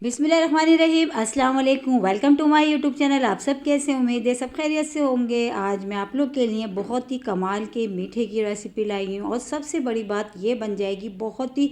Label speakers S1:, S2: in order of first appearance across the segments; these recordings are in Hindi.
S1: बिस्मिल्लाहिर्रहमानिर्रहीम, अस्सलाम वालेकुम। Welcome to my YouTube channel. आप सब कैसे, उम्मीद है सब खैरियत से होंगे। आज मैं आप लोग के लिए बहुत ही कमाल के मीठे की रेसिपी लाई हूँ और सबसे बड़ी बात ये बन जाएगी बहुत ही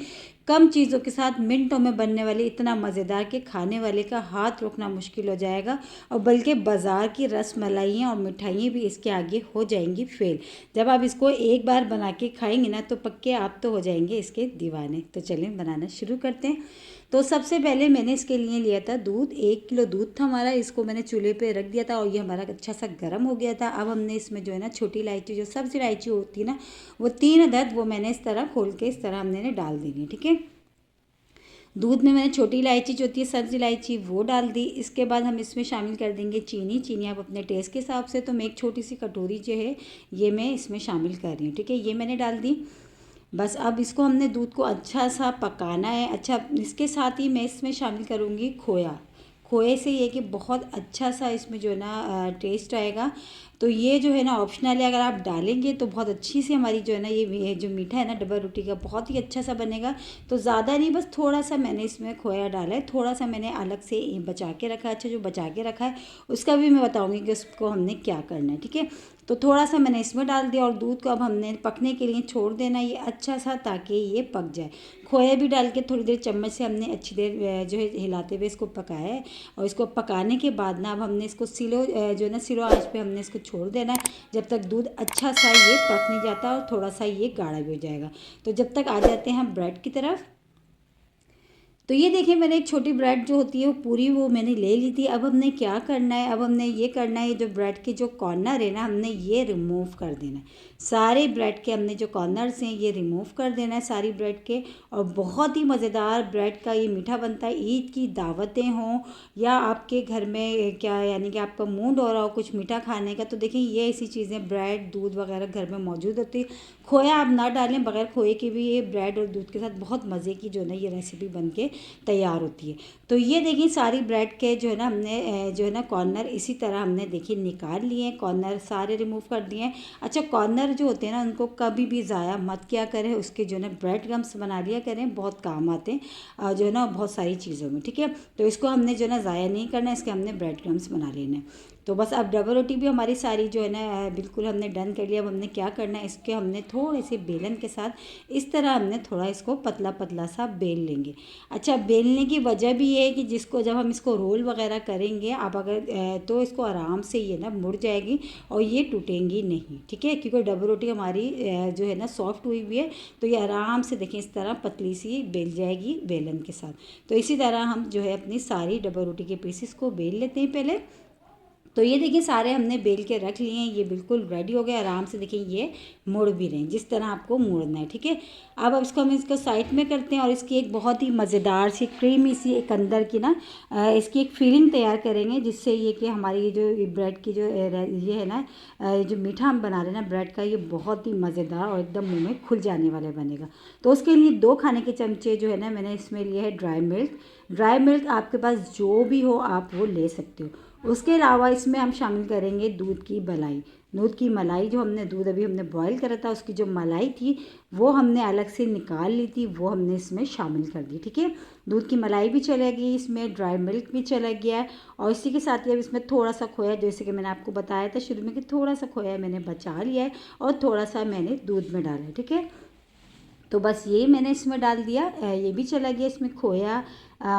S1: कम चीज़ों के साथ मिनटों में बनने वाली इतना मज़ेदार के खाने वाले का हाथ रोकना मुश्किल हो जाएगा। और बल्कि बाज़ार की रस मलाइयाँ और मिठाइयाँ भी इसके आगे हो जाएंगी फेल। जब आप इसको एक बार बना के खाएंगे ना तो पक्के आप तो हो जाएंगे इसके दीवाने। तो चलें बनाना शुरू करते हैं। तो सबसे पहले मैंने इसके लिए लिया था दूध। 1 किलो दूध था हमारा, इसको मैंने चूल्हे पे रख दिया था और ये हमारा अच्छा सा गर्म हो गया था। अब हमने इसमें जो है ना छोटी इलायची, जो सब्ज़ इलायची होती है ना, वो 3 अदद वो मैंने इस तरह खोल के इस तरह हमने डाल देनी है। ठीक है, दूध में मैंने छोटी इलायची जो होती है सब्ज़ इलायची वो डाल दी। इसके बाद हम इसमें शामिल कर देंगे चीनी। चीनी आप अपने टेस्ट के हिसाब से, तो मैं एक छोटी सी कटोरी जो है ये मैं इसमें शामिल कर रही हूँ। ठीक है, ये मैंने डाल दी। बस अब इसको हमने दूध को अच्छा सा पकाना है। अच्छा, इसके साथ ही मैं इसमें शामिल करूँगी खोया। खोए से ये कि बहुत अच्छा सा इसमें जो है ना टेस्ट आएगा। तो ये जो है ना ऑप्शनल है, अगर आप डालेंगे तो बहुत अच्छी सी हमारी जो है ना ये जो मीठा है ना डबल रोटी का बहुत ही अच्छा सा बनेगा। तो ज़्यादा नहीं, बस थोड़ा सा मैंने इसमें खोया डाला है, थोड़ा सा मैंने अलग से बचा के रखा है। अच्छा, जो बचा के रखा है उसका भी मैं बताऊँगी कि उसको हमने क्या करना है। ठीक है, तो थोड़ा सा मैंने इसमें डाल दिया और दूध को अब हमने पकने के लिए छोड़ देना ये अच्छा सा, ताकि ये पक जाए। खोया भी डाल के थोड़ी देर चम्मच से हमने अच्छी देर जो है हिलाते हुए इसको पकाया है। और इसको पकाने के बाद ना अब हमने इसको सिलो जो है ना सिलो आंच पे हमने इसको छोड़ देना है, जब तक दूध अच्छा सा ये पक नहीं जाता और थोड़ा सा ये गाढ़ा भी हो जाएगा। तो जब तक आ जाते हैं हम ब्रेड की तरफ। तो ये देखिए, मैंने एक छोटी ब्रेड जो होती है वो पूरी वो मैंने ले ली थी। अब हमने क्या करना है, अब हमने ये करना है, जो ब्रेड के जो कॉर्नर है ना हमने ये रिमूव कर देना है। सारे ब्रेड के हमने जो कॉर्नर्स हैं ये रिमूव कर देना है सारी ब्रेड के। और बहुत ही मज़ेदार ब्रेड का ये मीठा बनता है। ईद की दावतें हों या आपके घर में क्या यानी कि आपका मूड हो रहा हो कुछ मीठा खाने का, तो देखिए ये ऐसी चीज़ें ब्रेड दूध वगैरह घर में मौजूद होती है। खोया आप ना डालें, बगैर खोए के भी ये ब्रेड और दूध के साथ बहुत मज़े की जो है ना ये रेसिपी बन के तैयार होती है। तो ये देखिए सारी ब्रेड के जो है ना हमने जो है ना कॉर्नर इसी तरह हमने देखिए निकाल लिए हैं, कॉर्नर सारे रिमूव कर दिए हैं। अच्छा, कॉर्नर जो होते हैं ना उनको कभी भी ज़ाया मत किया करें, उसके जो है ना ब्रेड क्रम्स बना लिया करें, बहुत काम आते हैं जो है ना बहुत सारी चीज़ों में। ठीक है, तो इसको हमने जो है ना ज़ाया नहीं करना है, इसके हमने ब्रेड क्रम्स बना लेने हैं। तो बस अब डबल रोटी भी हमारी सारी जो है ना बिल्कुल हमने डन कर लिया। अब हमने क्या करना है, इसके हमने थोड़े से बेलन के साथ इस तरह हमने थोड़ा इसको पतला पतला सा बेल लेंगे। अच्छा, बेलने की वजह भी ये है कि जिसको जब हम इसको रोल वगैरह करेंगे आप अगर तो इसको आराम से ये ना मुड़ जाएगी और ये टूटेंगी नहीं। ठीक है, क्योंकि डबल रोटी हमारी जो है ना सॉफ्ट हुई हुई है, तो ये आराम से देखें इस तरह पतली सी बेल जाएगी बेलन के साथ। तो इसी तरह हम जो है अपनी सारी डबल रोटी के पीसेस को बेल लेते हैं पहले। तो ये देखिए सारे हमने बेल के रख लिए हैं, ये बिल्कुल रेडी हो गए। आराम से देखिए ये मुड़ भी रहे हैं जिस तरह आपको मुड़ना है। ठीक है, अब इसको हम इसको साइड में करते हैं और इसकी एक बहुत ही मज़ेदार सी क्रीमी सी एक अंदर की ना इसकी एक फीलिंग तैयार करेंगे, जिससे ये कि हमारी ये जो ब्रेड की जो ये है ना जो मीठा हम बना रहे हैं ना ब्रेड का, ये बहुत ही मज़ेदार और एकदम मुँह में खुल जाने वाला बनेगा। तो उसके लिए 2 खाने के चमचे जो है ना मैंने इसमें लिया है ड्राई मिल्क। ड्राई मिल्क आपके पास जो भी हो आप वो ले सकते हो। उसके अलावा इसमें हम शामिल करेंगे दूध की मलाई। दूध की मलाई, जो हमने दूध अभी हमने बॉईल करा था उसकी जो मलाई थी वो हमने अलग से निकाल ली थी, वो हमने इसमें शामिल कर दी। ठीक है, दूध की मलाई भी चलेगी इसमें, ड्राई मिल्क भी चला गया है। और इसी के साथ ही अब इसमें थोड़ा सा खोया, जैसे कि मैंने आपको बताया था शुरू में कि थोड़ा सा खोया मैंने बचा लिया है और थोड़ा सा मैंने दूध में डाला है। ठीक है, तो बस ये मैंने इसमें डाल दिया, ये भी चला गया इसमें खोया,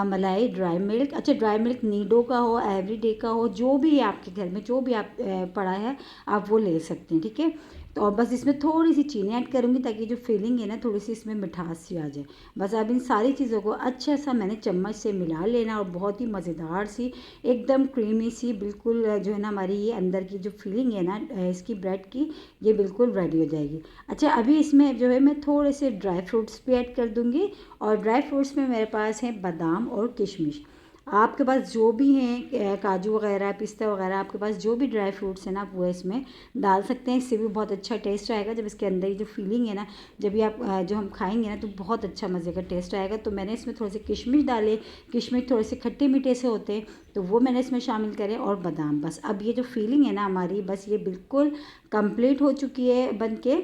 S1: मलाई, ड्राई मिल्क। अच्छा, ड्राई मिल्क नीडो का हो एवरीडे का हो, जो भी है आपके घर में जो भी आप पड़ा है आप वो ले सकते हैं। ठीक है, तो और बस इसमें थोड़ी सी चीनी ऐड करूँगी ताकि जो फीलिंग है ना थोड़ी सी इसमें मिठास सी आ जाए। बस अब इन सारी चीज़ों को अच्छा सा मैंने चम्मच से मिला लेना और बहुत ही मज़ेदार सी एकदम क्रीमी सी बिल्कुल जो है ना हमारी ये अंदर की जो फीलिंग है ना इसकी ब्रेड की, ये बिल्कुल रेडी हो जाएगी। अच्छा, अभी इसमें जो है मैं थोड़े से ड्राई फ्रूट्स भी ऐड कर दूँगी। और ड्राई फ्रूट्स में मेरे पास हैं बादाम और किशमिश। आपके पास जो भी हैं काजू वगैरह पिस्ता वगैरह, आपके पास जो भी ड्राई फ्रूट्स हैं ना आप वो इसमें डाल सकते हैं। इससे भी बहुत अच्छा टेस्ट आएगा। जब इसके अंदर जो फीलिंग है ना, जब ये आप जो हम खाएंगे ना तो बहुत अच्छा मज़े का टेस्ट आएगा। तो मैंने इसमें थोड़े से किशमिश डाले। किशमिश थोड़े से खट्टे मीठे से होते हैं, तो वो मैंने इसमें शामिल करे और बादाम। बस अब ये जो फीलिंग है ना हमारी, बस ये बिल्कुल कंप्लीट हो चुकी है बन के।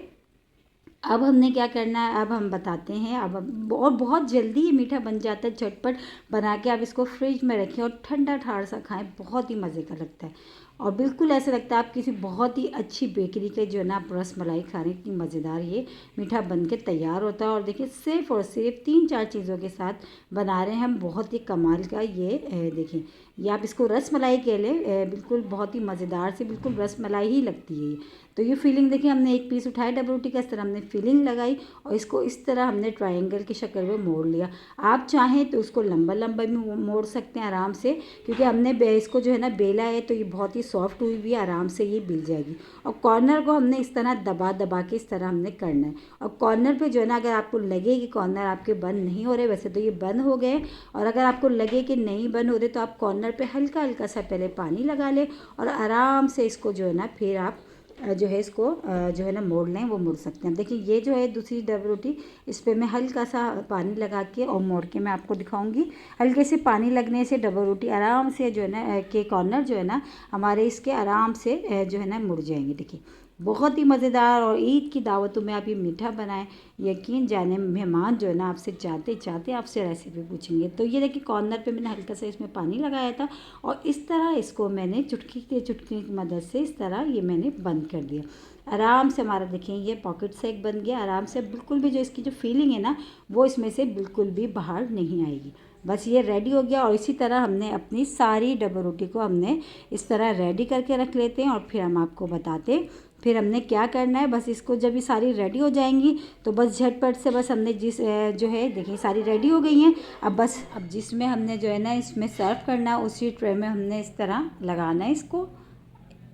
S1: अब हमने क्या करना है, अब हम बताते हैं। और बहुत जल्दी ये मीठा बन जाता है, झटपट बना के आप इसको फ्रिज में रखें और ठंडा ठार सा खाएं, बहुत ही मज़े का लगता है। और बिल्कुल ऐसा लगता है आप किसी बहुत ही अच्छी बेकरी के जो है ना आप रस मलाई खा रहे हैं। इतनी मज़ेदार ये मीठा बन के तैयार होता है। और देखिए सिर्फ और सिर्फ 3-4 चीज़ों के साथ बना रहे हैं हम, बहुत ही कमाल का ये देखिए, ये आप इसको रस मलाई कह लें, बिल्कुल बहुत ही मज़ेदार से बिल्कुल रस मलाई ही लगती है ये। तो ये फीलिंग देखिए, हमने एक पीस उठाया डबल रोटी का, इस तरह हमने फीलिंग लगाई और इसको इस तरह हमने ट्रायंगल की शक्ल में मोड़ लिया। आप चाहें तो उसको लंबा लंबा भी मोड़ सकते हैं आराम से, क्योंकि हमने इसको जो है ना बेला है तो ये बहुत ही सॉफ्ट हुई भी आराम से ये बिल जाएगी। और कॉर्नर को हमने इस तरह दबा दबा के इस तरह हमने करना है। और कॉर्नर पे जो है ना, अगर आपको लगे कि कॉर्नर आपके बंद नहीं हो रहे, वैसे तो ये बंद हो गए, और अगर आपको लगे कि नहीं बंद हो रहे तो आप कॉर्नर पे हल्का हल्का सा पहले पानी लगा लें और आराम से इसको जो है ना फिर आप जो है इसको जो है ना मोड़ लें, वो मोड़ सकते हैं। देखिए ये जो है दूसरी डबल रोटी, इस पर मैं हल्का सा पानी लगा के और मोड़ के मैं आपको दिखाऊंगी। हल्के से पानी लगने से डबल रोटी आराम से जो है ना के कॉर्नर जो है ना हमारे इसके आराम से जो है ना मुड़ जाएंगे। देखिए बहुत ही मज़ेदार। और ईद की दावतों में आप ये मीठा बनाएं, यकीन जाने मेहमान जो है ना आपसे चाहते चाहते आपसे रेसिपी पूछेंगे। तो ये देखिए कॉर्नर पे मैंने हल्का सा इसमें पानी लगाया था और इस तरह इसको मैंने चुटकी की मदद से इस तरह ये मैंने बंद कर दिया। आराम से हमारा देखिए ये पॉकेट सेक बन गया आराम से, बिल्कुल भी जो इसकी जो फीलिंग है ना वो इसमें से बिल्कुल भी बाहर नहीं आएगी। बस ये रेडी हो गया। और इसी तरह हमने अपनी सारी डबल रोटी को हमने इस तरह रेडी करके रख लेते हैं और फिर हम आपको बताते हैं फिर हमने क्या करना है। बस इसको जब ये सारी रेडी हो जाएंगी तो बस झटपट से बस हमने जो है देखिए सारी रेडी हो गई हैं। अब जिसमें हमने जो है ना इसमें सर्व करना है उसी ट्रे में हमने इस तरह लगाना है इसको,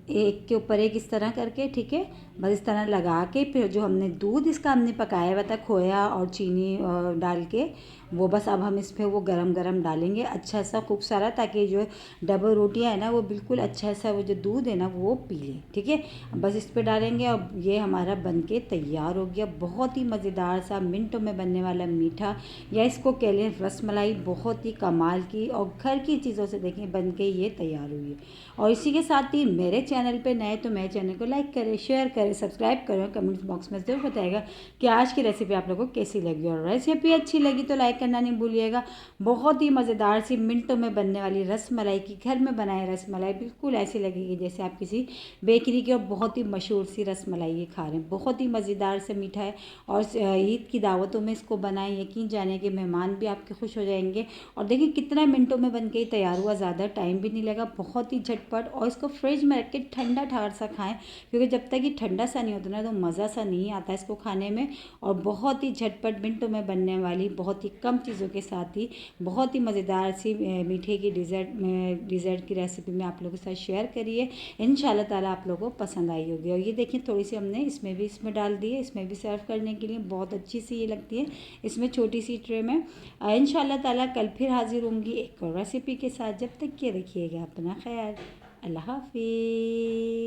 S1: एक के ऊपर एक इस तरह करके, ठीक है। बस इस तरह लगा के फिर जो हमने दूध इसका हमने पकाया हुआ था खोया और चीनी डाल के, वो बस अब हम इस पर वो गरम गरम डालेंगे अच्छा सा खूब सारा, ताकि जो डबल रोटियां है ना वो बिल्कुल अच्छा सा वो जो दूध है ना वो पी ले, ठीक है। बस इस पर डालेंगे और ये हमारा बन के तैयार हो गया। बहुत ही मज़ेदार सा मिनटों में बनने वाला मीठा, या इसको कह लें रसमलाई, बहुत ही कमाल की और घर की चीज़ों से देखें बन के ये तैयार हुई है। और इसी के साथ ही मेरे चैनल पे नए तो मेरे चैनल को लाइक करें, शेयर करें, सब्सक्राइब करें। कमेंट्स बॉक्स में ज़रूर बताइएगा कि आज की रेसिपी आप लोगों को कैसी लगी, और रेसिपी अच्छी लगी तो लाइक करना नहीं भूलिएगा। बहुत ही मज़ेदार सी मिनटों में बनने वाली रसमलाई की घर में बनाए रसमलाई बिल्कुल ऐसी लगेगी जैसे आप किसी बेकरी की और बहुत ही मशहूर सी रसमलाई ये खा रहे हैं। बहुत ही मज़ेदार से मीठा है और ईद की दावतों में इसको बनाएं, यकीन जाने के मेहमान भी आपके खुश हो जाएंगे। और देखिए कितना मिनटों में बन के तैयार हुआ, ज़्यादा टाइम भी नहीं लगा, बहुत ही झटपट। और इसको फ्रिज में रख के ठंडा ठार सा खाएं, क्योंकि जब तक ये ठंडा सा नहीं होता ना तो मज़ा सा नहीं आता इसको खाने में। और बहुत ही झटपट मिनटों में बनने वाली, बहुत ही कम चीज़ों के साथ ही बहुत ही मज़ेदार सी मीठे की डिज़र्ट की रेसिपी मैं आप लोगों के साथ शेयर करिए। इंशाल्लाह ताला आप लोगों को पसंद आई होगी। और ये देखिए थोड़ी सी हमने इसमें डाल दी है, इसमें भी सर्व करने के लिए बहुत अच्छी सी ये लगती है इसमें छोटी सी ट्रे में। इंशाल्लाह ताला कल फिर हाजिर होंगी एक और रेसिपी के साथ। जब तक के रखिएगा अपना ख्याल। अल्लाह हाफिज़।